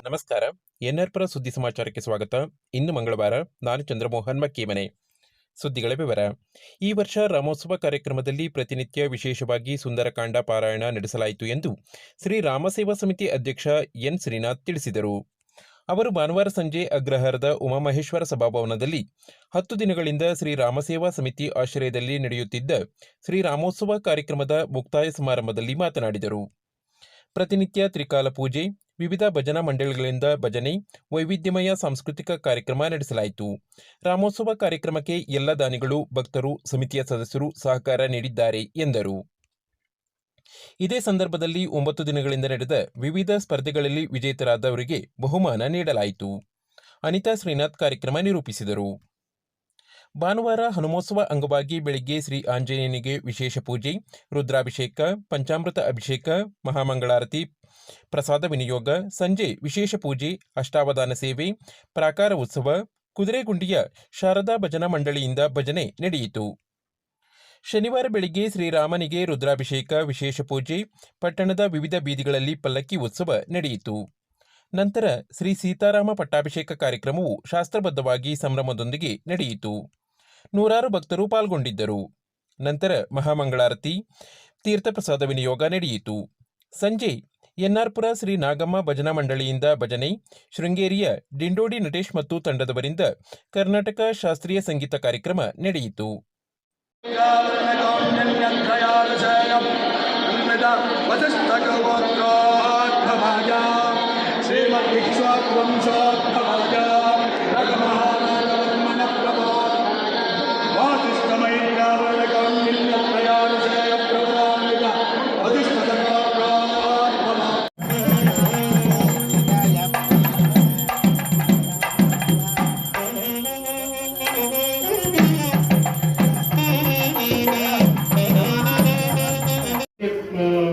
ನಮಸ್ಕಾರ. ಎನ್ಆರ್ಪುರ ಸುದ್ದಿ ಸಮಾಚಾರಕ್ಕೆ ಸ್ವಾಗತ. ಇಂದು ಮಂಗಳವಾರ. ನಾನು ಚಂದ್ರಮೋಹನ್ ಮಕ್ಕೀಮನೆ. ಸುದ್ದಿಗಳ ವಿವರ. ಈ ವರ್ಷ ರಾಮೋತ್ಸವ ಕಾರ್ಯಕ್ರಮದಲ್ಲಿ ಪ್ರತಿನಿತ್ಯ ವಿಶೇಷವಾಗಿ ಸುಂದರಕಾಂಡ ಪಾರಾಯಣ ನಡೆಸಲಾಯಿತು ಎಂದು ಶ್ರೀ ರಾಮಸೇವಾ ಸಮಿತಿ ಅಧ್ಯಕ್ಷ ಎನ್ ಶ್ರೀನಾಥ್ ತಿಳಿಸಿದರು. ಅವರು ಭಾನುವಾರ ಸಂಜೆ ಅಗ್ರಹಾರದ ಉಮಾಮಹೇಶ್ವರ ಸಭಾಭವನದಲ್ಲಿ 10 ದಿನಗಳಿಂದ ಶ್ರೀ ರಾಮಸೇವಾ ಸಮಿತಿ ಆಶ್ರಯದಲ್ಲಿ ನಡೆಯುತ್ತಿದ್ದ ಶ್ರೀ ರಾಮೋತ್ಸವ ಕಾರ್ಯಕ್ರಮದ ಮುಕ್ತಾಯ ಸಮಾರಂಭದಲ್ಲಿ ಮಾತನಾಡಿದರು. ಪ್ರತಿನಿತ್ಯ ತ್ರಿಕಾಲ ಪೂಜೆ, ವಿವಿಧ ಭಜನಾ ಮಂಡಳಿಗಳಿಂದ ಭಜನೆ, ವೈವಿಧ್ಯಮಯ ಸಾಂಸ್ಕೃತಿಕ ಕಾರ್ಯಕ್ರಮ ನಡೆಸಲಾಯಿತು. ರಾಮೋತ್ಸವ ಕಾರ್ಯಕ್ರಮಕ್ಕೆ ಎಲ್ಲ ದಾನಿಗಳು, ಭಕ್ತರು, ಸಮಿತಿಯ ಸದಸ್ಯರು ಸಹಕಾರ ನೀಡಿದ್ದಾರೆ ಎಂದರು. ಇದೇ ಸಂದರ್ಭದಲ್ಲಿ 9 ದಿನಗಳಿಂದ ನಡೆದ ವಿವಿಧ ಸ್ಪರ್ಧೆಗಳಲ್ಲಿ ವಿಜೇತರಾದವರಿಗೆ ಬಹುಮಾನ ನೀಡಲಾಯಿತು. ಅನಿತಾ ಶ್ರೀನಾಥ್ ಕಾರ್ಯಕ್ರಮ ನಿರೂಪಿಸಿದರು. ಭಾನುವಾರ ಹನುಮೋತ್ಸವ ಅಂಗವಾಗಿ ಬೆಳಗ್ಗೆ ಶ್ರೀ ಆಂಜನೇಯನಿಗೆ ವಿಶೇಷ ಪೂಜೆ, ರುದ್ರಾಭಿಷೇಕ, ಪಂಚಾಮೃತ ಅಭಿಷೇಕ, ಮಹಾಮಂಗಳಾರತಿ, ಪ್ರಸಾದ ವಿನಿಯೋಗ, ಸಂಜೆ ವಿಶೇಷ ಪೂಜೆ, ಅಷ್ಟಾವಧಾನ ಸೇವೆ, ಪ್ರಾಕಾರ ಉತ್ಸವ, ಕುದುರೆಗುಂಡಿಯ ಶಾರದಾ ಭಜನಾ ಮಂಡಳಿಯಿಂದ ಭಜನೆ ನಡೆಯಿತು. ಶನಿವಾರ ಬೆಳಗ್ಗೆ ಶ್ರೀರಾಮನಿಗೆ ರುದ್ರಾಭಿಷೇಕ, ವಿಶೇಷ ಪೂಜೆ, ಪಟ್ಟಣದ ವಿವಿಧ ಬೀದಿಗಳಲ್ಲಿ ಪಲ್ಲಕ್ಕಿ ಉತ್ಸವ ನಡೆಯಿತು. ನಂತರ ಶ್ರೀ ಸೀತಾರಾಮ ಪಟ್ಟಾಭಿಷೇಕ ಕಾರ್ಯಕ್ರಮವು ಶಾಸ್ತ್ರಬದ್ಧವಾಗಿ ಸಂಭ್ರಮದೊಂದಿಗೆ ನಡೆಯಿತು. ನೂರಾರು ಭಕ್ತರು ಪಾಲ್ಗೊಂಡಿದ್ದರು. ನಂತರ ಮಹಾಮಂಗಳಾರತಿ, ತೀರ್ಥಪ್ರಸಾದ ವಿನಿಯೋಗ ನಡೆಯಿತು. ಸಂಜೆ ಎನ್ಆರ್ಪುರ ಶ್ರೀ ನಾಗಮ್ಮ ಭಜನಾ ಮಂಡಳಿಯಿಂದ ಭಜನೆ, ಶೃಂಗೇರಿಯ ಡಿಂಡೋಡಿ ನಟೇಶ್ ಮತ್ತು ತಂಡದವರಿಂದ ಕರ್ನಾಟಕ ಶಾಸ್ತ್ರೀಯ ಸಂಗೀತ ಕಾರ್ಯಕ್ರಮ ನಡೆಯಿತು.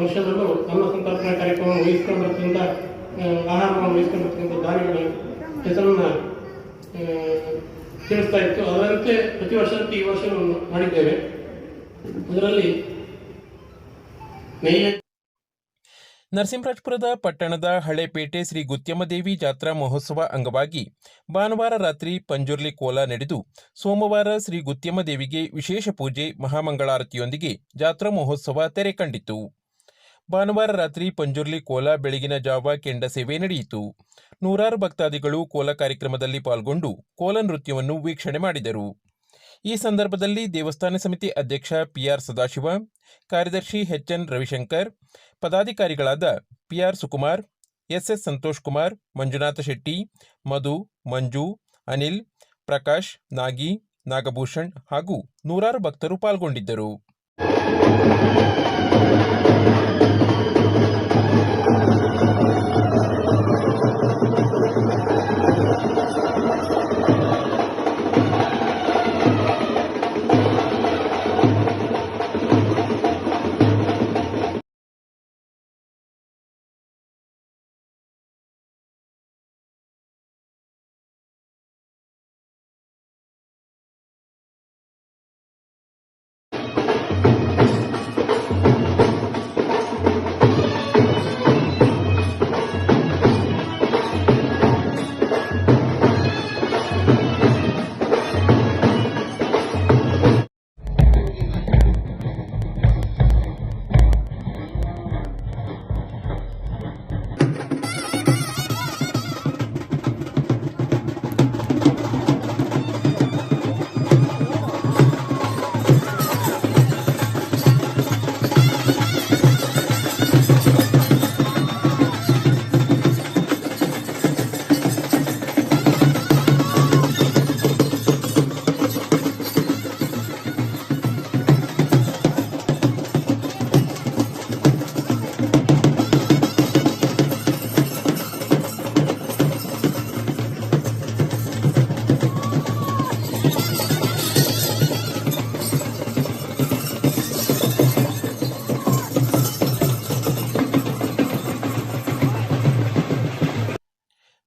ವರ್ಷದಲ್ಲೂ ಅನ್ನ ಸಂತರ್ಪಣಾ ಕಾರ್ಯಕ್ರಮ ವಹಿಸಿಕೊಂಡಿರ್ತಕ್ಕಂಥ ಆಹಾರವನ್ನು ವಹಿಸಿಕೊಂಡಿರ್ತಕ್ಕಂಥ ದಾನಿಗಳ ಹೆಸರನ್ನು ತಿಳಿಸ್ತಾ ಇತ್ತು. ಅದರಂತೆ ಪ್ರತಿ ವರ್ಷದಂತೆ ಈ ವರ್ಷ ಮಾಡಿದ್ದೇವೆ. ಅದರಲ್ಲಿ ನರಸಿಂಹರಾಜಪುರದ ಪಟ್ಟಣದ ಹಳೇಪೇಟೆ ಶ್ರೀ ಗುತ್ಯಮ್ಮದೇವಿ ಜಾತ್ರಾ ಮಹೋತ್ಸವ ಅಂಗವಾಗಿ ಭಾನುವಾರ ರಾತ್ರಿ ಪಂಜುರ್ಲಿ ಕೋಲ ನಡೆದು ಸೋಮವಾರ ಶ್ರೀ ಗುತ್ಯಮ್ಮದೇವಿಗೆ ವಿಶೇಷ ಪೂಜೆ, ಮಹಾಮಂಗಳಾರತಿಯೊಂದಿಗೆ ಜಾತ್ರಾ ಮಹೋತ್ಸವ ತೆರೆ ಕಂಡಿತು. ಭಾನುವಾರ ರಾತ್ರಿ ಪಂಜುರ್ಲಿ ಕೋಲ, ಬೆಳಗಿನ ಜಾವ ಕೆಂಡ ಸೇವೆ ನಡೆಯಿತು. ನೂರಾರು ಭಕ್ತಾದಿಗಳು ಕೋಲ ಕಾರ್ಯಕ್ರಮದಲ್ಲಿ ಪಾಲ್ಗೊಂಡು ಕೋಲ ನೃತ್ಯವನ್ನು ವೀಕ್ಷಣೆ ಮಾಡಿದರು. ಈ ಸಂದರ್ಭದಲ್ಲಿ ದೇವಸ್ಥಾನ ಸಮಿತಿ ಅಧ್ಯಕ್ಷ ಪಿಆರ್ ಸದಾಶಿವ, ಕಾರ್ಯದರ್ಶಿ ಎಚ್ಎನ್ ರವಿಶಂಕರ್, ಪದಾಧಿಕಾರಿಗಳಾದ ಪಿಆರ್ ಸುಕುಮಾರ್, ಎಸ್ಎಸ್ ಸಂತೋಷ್ ಕುಮಾರ್, ಮಂಜುನಾಥ ಶೆಟ್ಟಿ, ಮಧು, ಮಂಜು, ಅನಿಲ್, ಪ್ರಕಾಶ್, ನಾಗಿ, ನಾಗಭೂಷಣ್ ಹಾಗೂ ನೂರಾರು ಭಕ್ತರು ಪಾಲ್ಗೊಂಡಿದ್ದರು.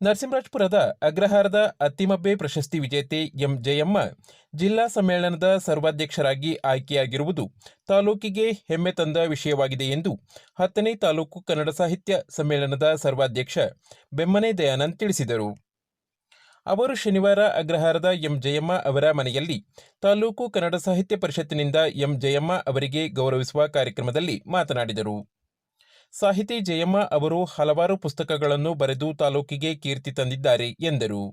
ನರಸಿಂಹರಾಜಪುರದ ಅಗ್ರಹಾರದ ಅತ್ತಿಮಬ್ಬೆ ಪ್ರಶಸ್ತಿ ವಿಜೇತೆ ಎಂ ಜಯಮ್ಮ ಜಿಲ್ಲಾ ಸಮ್ಮೇಳನದ ಸರ್ವಾಧ್ಯಕ್ಷರಾಗಿ ಆಯ್ಕೆಯಾಗಿರುವುದು ತಾಲೂಕಿಗೆ ಹೆಮ್ಮೆ ತಂದ ವಿಷಯವಾಗಿದೆ ಎಂದು 10ನೇ ತಾಲೂಕು ಕನ್ನಡ ಸಾಹಿತ್ಯ ಸಮ್ಮೇಳನದ ಸರ್ವಾಧ್ಯಕ್ಷ ಬೆಮ್ಮನೆ ದಯಾನಂದ್ ತಿಳಿಸಿದರು. ಅವರು ಶನಿವಾರ ಅಗ್ರಹಾರದ ಎಂ ಜಯಮ್ಮ ಅವರ ಮನೆಯಲ್ಲಿ ತಾಲೂಕು ಕನ್ನಡ ಸಾಹಿತ್ಯ ಪರಿಷತ್ತಿನಿಂದ ಎಂ ಜಯಮ್ಮ ಅವರಿಗೆ ಗೌರವಿಸುವ ಕಾರ್ಯಕ್ರಮದಲ್ಲಿ ಮಾತನಾಡಿದರು. ಸಾಹಿತಿ ಜಯಮ್ಮ ಅವರು ಹಲವಾರು ಪುಸ್ತಕಗಳನ್ನು ಬರೆದು ತಾಲೂಕಿಗೆ ಕೀರ್ತಿ ತಂದಿದ್ದಾರೆ ಎಂದರು.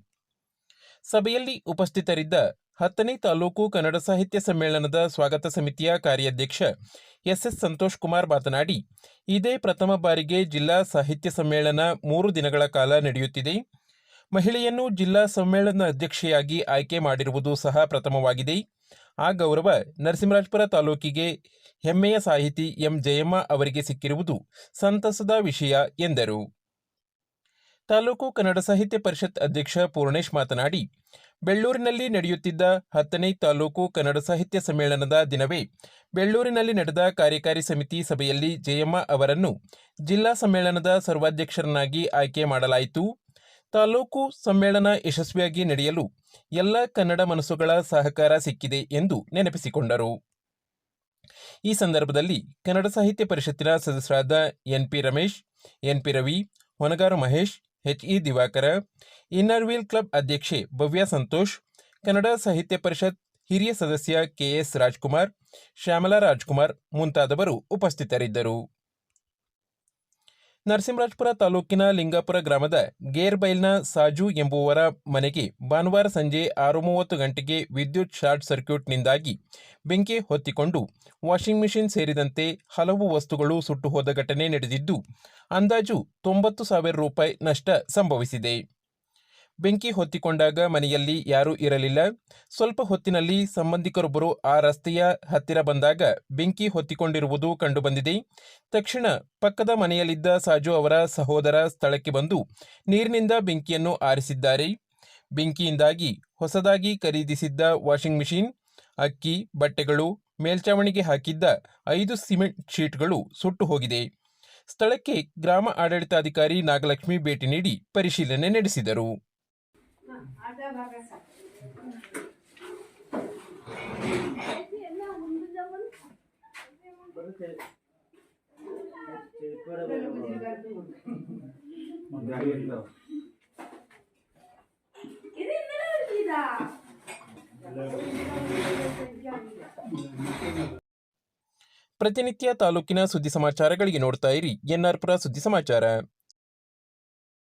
ಸಭೆಯಲ್ಲಿ ಉಪಸ್ಥಿತರಿದ್ದ 10ನೇ ತಾಲೂಕು ಕನ್ನಡ ಸಾಹಿತ್ಯ ಸಮ್ಮೇಳನದ ಸ್ವಾಗತ ಸಮಿತಿಯ ಕಾರ್ಯಾಧ್ಯಕ್ಷ ಎಸ್ಎಸ್ ಸಂತೋಷ್ ಕುಮಾರ್ ಮಾತನಾಡಿ, ಇದೇ ಪ್ರಥಮ ಬಾರಿಗೆ ಜಿಲ್ಲಾ ಸಾಹಿತ್ಯ ಸಮ್ಮೇಳನ 3 ದಿನಗಳ ಕಾಲ ನಡೆಯುತ್ತಿದೆ. ಮಹಿಳೆಯನ್ನು ಜಿಲ್ಲಾ ಸಮ್ಮೇಳನ ಅಧ್ಯಕ್ಷೆಯಾಗಿ ಆಯ್ಕೆ ಮಾಡಿರುವುದು ಸಹ ಪ್ರಥಮವಾಗಿದೆ. ಆ ಗೌರವ ನರಸಿಂಹರಾಜಪುರ ತಾಲೂಕಿಗೆ ಹೆಮ್ಮೆಯ ಸಾಹಿತಿ ಎಂ ಜಯಮ್ಮ ಅವರಿಗೆ ಸಿಕ್ಕಿರುವುದು ಸಂತಸದ ವಿಷಯ ಎಂದರು. ತಾಲೂಕು ಕನ್ನಡ ಸಾಹಿತ್ಯ ಪರಿಷತ್ ಅಧ್ಯಕ್ಷ ಪೂರ್ಣೇಶ್ ಮಾತನಾಡಿ, ಬೆಳ್ಳೂರಿನಲ್ಲಿ ನಡೆಯುತ್ತಿದ್ದ 10ನೇ ತಾಲೂಕು ಕನ್ನಡ ಸಾಹಿತ್ಯ ಸಮ್ಮೇಳನದ ದಿನವೇ ಬೆಳ್ಳೂರಿನಲ್ಲಿ ನಡೆದ ಕಾರ್ಯಕಾರಿ ಸಮಿತಿ ಸಭೆಯಲ್ಲಿ ಜಯಮ್ಮ ಅವರನ್ನು ಜಿಲ್ಲಾ ಸಮ್ಮೇಳನದ ಸರ್ವಾಧ್ಯಕ್ಷರನ್ನಾಗಿ ಆಯ್ಕೆ ಮಾಡಲಾಯಿತು. ತಾಲೂಕು ಸಮ್ಮೇಳನ ಯಶಸ್ವಿಯಾಗಿ ನಡೆಯಲು ಎಲ್ಲ ಕನ್ನಡ ಮನಸ್ಸುಗಳ ಸಹಕಾರ ಸಿಕ್ಕಿದೆ ಎಂದು ನೆನಪಿಸಿಕೊಂಡರು. ಈ ಸಂದರ್ಭದಲ್ಲಿ ಕನ್ನಡ ಸಾಹಿತ್ಯ ಪರಿಷತ್ತಿನ ಸದಸ್ಯರಾದ NP Ramesh, NP Ravi, Honagaru Mahesh, HE Divakara, inner wheel club ಅಧ್ಯಕ್ಷೆ ಭವ್ಯ ಸಂತೋಷ್, ಕನ್ನಡ ಸಾಹಿತ್ಯ ಪರಿಷತ್ ಹಿರಿಯ ಸದಸ್ಯ ಕೆಎಸ್ ರಾಜ್ಕುಮಾರ್, ಶ್ಯಾಮಲಾ ರಾಜ್ಕುಮಾರ್ ಮುಂತಾದವರು ಉಪಸ್ಥಿತರಿದ್ದರು. ನರಸಿಂಹರಾಜಪುರ ತಾಲೂಕಿನ ಲಿಂಗಾಪುರ ಗ್ರಾಮದ ಗೇರ್ಬೈಲ್ನ ಸಾಜು ಎಂಬುವರ ಮನೆಗೆ ಭಾನುವಾರ ಸಂಜೆ 6:30 ಗಂಟೆಗೆ ವಿದ್ಯುತ್ ಶಾರ್ಟ್ ಸರ್ಕ್ಯೂಟ್ನಿಂದಾಗಿ ಬೆಂಕಿ ಹೊತ್ತಿಕೊಂಡು ವಾಷಿಂಗ್ ಮೆಷಿನ್ ಸೇರಿದಂತೆ ಹಲವು ವಸ್ತುಗಳು ಸುಟ್ಟು ಹೋದ ಘಟನೆ ನಡೆದಿದ್ದು, ಅಂದಾಜು 90,000 ರೂಪಾಯಿ ನಷ್ಟ ಸಂಭವಿಸಿದೆ. ಬೆಂಕಿ ಹೊತ್ತಿಕೊಂಡಾಗ ಮನೆಯಲ್ಲಿ ಯಾರೂ ಇರಲಿಲ್ಲ. ಸ್ವಲ್ಪ ಹೊತ್ತಿನಲ್ಲಿ ಸಂಬಂಧಿಕರೊಬ್ಬರು ಆ ರಸ್ತೆಯ ಹತ್ತಿರ ಬಂದಾಗ ಬೆಂಕಿ ಹೊತ್ತಿಕೊಂಡಿರುವುದು ಕಂಡುಬಂದಿದೆ. ತಕ್ಷಣ ಪಕ್ಕದ ಮನೆಯಲ್ಲಿದ್ದ ಸಾಜು ಅವರ ಸಹೋದರ ಸ್ಥಳಕ್ಕೆ ಬಂದು ನೀರಿನಿಂದ ಬೆಂಕಿಯನ್ನು ಆರಿಸಿದ್ದಾರೆ. ಬೆಂಕಿಯಿಂದಾಗಿ ಹೊಸದಾಗಿ ಖರೀದಿಸಿದ್ದ ವಾಷಿಂಗ್ ಮೆಷಿನ್, ಅಕ್ಕಿ, ಬಟ್ಟೆಗಳು, ಮೇಲ್ಛಾವಣಿಗೆ ಹಾಕಿದ್ದ 5 ಸಿಮೆಂಟ್ ಶೀಟ್ಗಳು ಸುಟ್ಟು ಹೋಗಿದೆ. ಸ್ಥಳಕ್ಕೆ ಗ್ರಾಮ ಆಡಳಿತಾಧಿಕಾರಿ ನಾಗಲಕ್ಷ್ಮಿ ಭೇಟಿ ನೀಡಿ ಪರಿಶೀಲನೆ ನಡೆಸಿದರು. ಪ್ರತಿನಿತ್ಯ ತಾಲೂಕಿನ ಸುದ್ದಿ ಸಮಾಚಾರಗಳಿಗೆ ನೋಡ್ತಾ ಇರಿ ಎನ್ಆರ್ ಪುರ ಸುದ್ದಿ ಸಮಾಚಾರ.